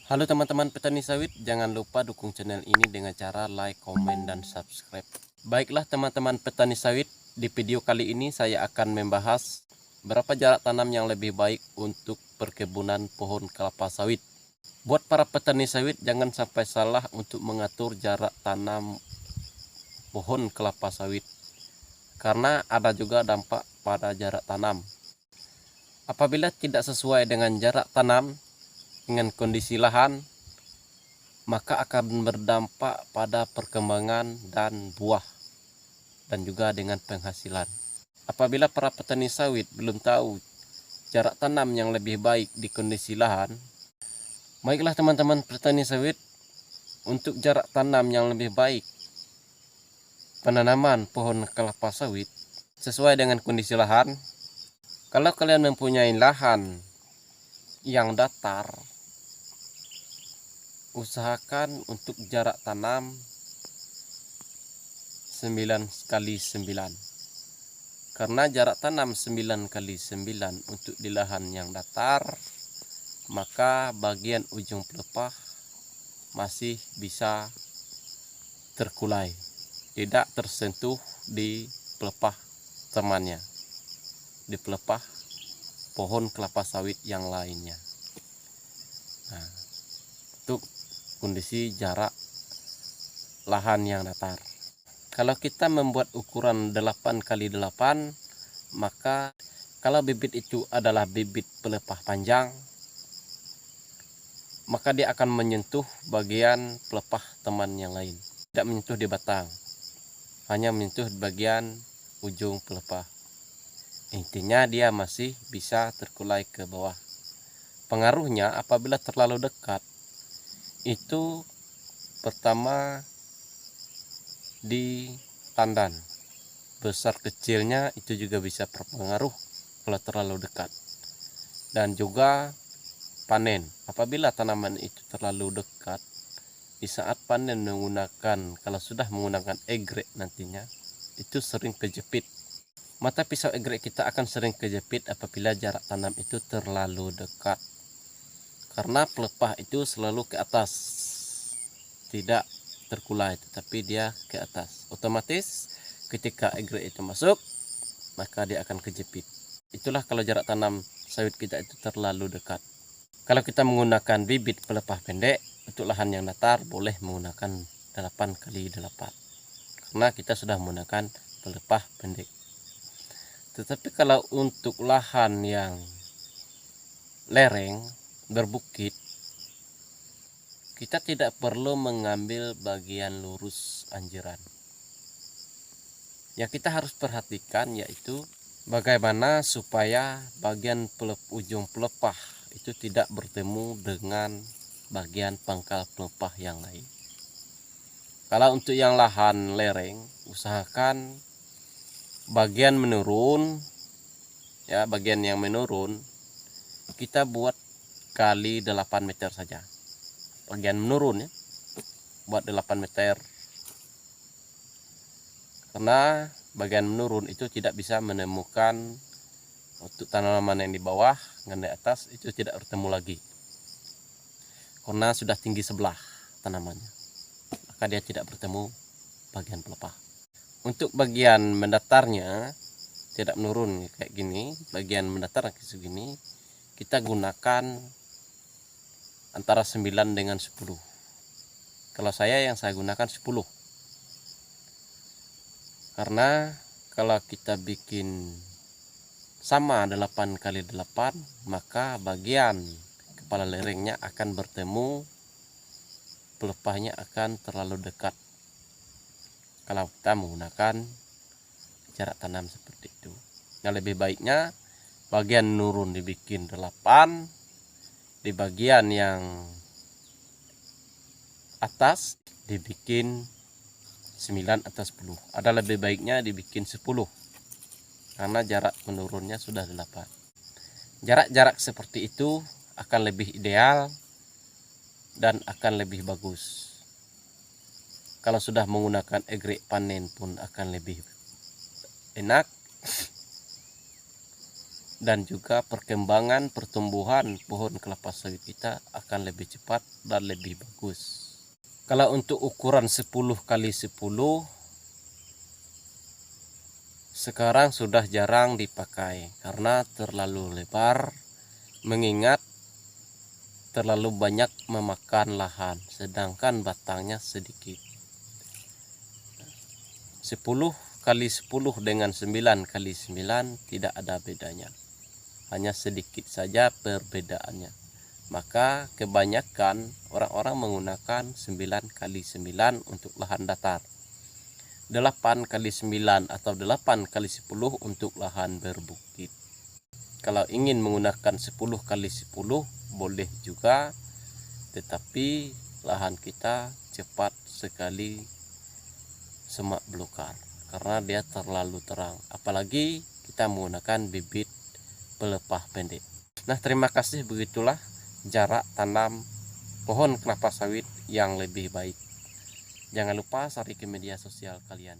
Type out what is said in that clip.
Halo teman-teman petani sawit, jangan lupa dukung channel ini dengan cara like, komen, dan subscribe. Baiklah teman-teman petani sawit, di video kali ini saya akan membahas berapa jarak tanam yang lebih baik untuk perkebunan pohon kelapa sawit. Buat para petani sawit, jangan sampai salah untuk mengatur jarak tanam pohon kelapa sawit, karena ada juga dampak pada jarak tanam. Apabila tidak sesuai dengan jarak tanam, dengan kondisi lahan, maka akan berdampak pada perkembangan dan buah dan juga dengan penghasilan. Apabila para petani sawit belum tahu jarak tanam yang lebih baik di kondisi lahan, baiklah teman-teman petani sawit, untuk jarak tanam yang lebih baik penanaman pohon kelapa sawit sesuai dengan kondisi lahan. Kalau kalian mempunyai lahan yang datar, usahakan untuk jarak tanam 9x9, karena jarak tanam 9x9 untuk di lahan yang datar, maka bagian ujung pelepah masih bisa terkulai, tidak tersentuh di pelepah temannya, di pelepah pohon kelapa sawit yang lainnya. Nah, untuk kondisi jarak lahan yang datar. Kalau kita membuat ukuran 8x8, maka kalau bibit itu adalah bibit pelepah panjang, maka dia akan menyentuh bagian pelepah teman yang lain, tidak menyentuh di batang, hanya menyentuh di bagian ujung pelepah. Intinya dia masih bisa terkulai ke bawah. Pengaruhnya apabila terlalu dekat, itu pertama di tandan, besar kecilnya itu juga bisa berpengaruh kalau terlalu dekat. Dan juga panen, apabila tanaman itu terlalu dekat, di saat panen menggunakan, kalau sudah menggunakan egrek nantinya, itu sering kejepit. Mata pisau egrek kita akan sering kejepit apabila jarak tanam itu terlalu dekat, karena pelepah itu selalu ke atas, tidak terkulai, tetapi dia ke atas. Otomatis ketika egrek itu masuk, maka dia akan kejepit. Itulah kalau jarak tanam sawit kita itu terlalu dekat. Kalau kita menggunakan bibit pelepah pendek, untuk lahan yang datar boleh menggunakan 8x8, karena kita sudah menggunakan pelepah pendek. Tetapi kalau untuk lahan yang lereng, berbukit, kita tidak perlu mengambil bagian lurus anjuran. Yang kita harus perhatikan yaitu bagaimana supaya bagian ujung pelepah itu tidak bertemu dengan bagian pangkal pelepah yang lain. Kalau untuk yang lahan lereng, usahakan bagian menurun, ya, bagian yang menurun kita buat kali 8 meter saja. Bagian menurun, ya, buat 8 meter, karena bagian menurun itu tidak bisa menemukan untuk tanaman yang di bawah dengan di atas, itu tidak bertemu lagi karena sudah tinggi sebelah tanamannya, maka dia tidak bertemu bagian pelepah. Untuk bagian mendatarnya tidak menurun kayak gini, bagian mendatar kayak segini, kita gunakan antara 9 dengan 10. Kalau yang saya gunakan 10, karena kalau kita bikin sama 8x8, maka bagian kepala lerengnya akan bertemu, pelepahnya akan terlalu dekat kalau kita menggunakan jarak tanam seperti itu. Yang lebih baiknya bagian nurun dibikin 8, di bagian yang atas dibikin 9 atau 10. Ada lebih baiknya dibikin 10, karena jarak menurunnya sudah 8. Jarak-jarak seperti itu akan lebih ideal dan akan lebih bagus. Kalau sudah menggunakan egrek panen pun akan lebih enak. dan juga perkembangan pertumbuhan pohon kelapa sawit kita akan lebih cepat dan lebih bagus. Kalau untuk ukuran 10 kali 10 sekarang sudah jarang dipakai karena terlalu lebar, mengingat terlalu banyak memakan lahan sedangkan batangnya sedikit. 10 kali 10 dengan 9 kali 9 tidak ada bedanya, hanya sedikit saja perbedaannya. Maka kebanyakan orang-orang menggunakan 9 kali 9 untuk lahan datar, 8 kali 9 atau 8 kali 10 untuk lahan berbukit. Kalau ingin menggunakan 10 kali 10 boleh juga, tetapi lahan kita cepat sekali semak belukar karena dia terlalu terang, apalagi kita menggunakan bibit pelepah pendek. Nah, terima kasih. Begitulah jarak tanam pohon kelapa sawit yang lebih baik. Jangan lupa share ke media sosial kalian.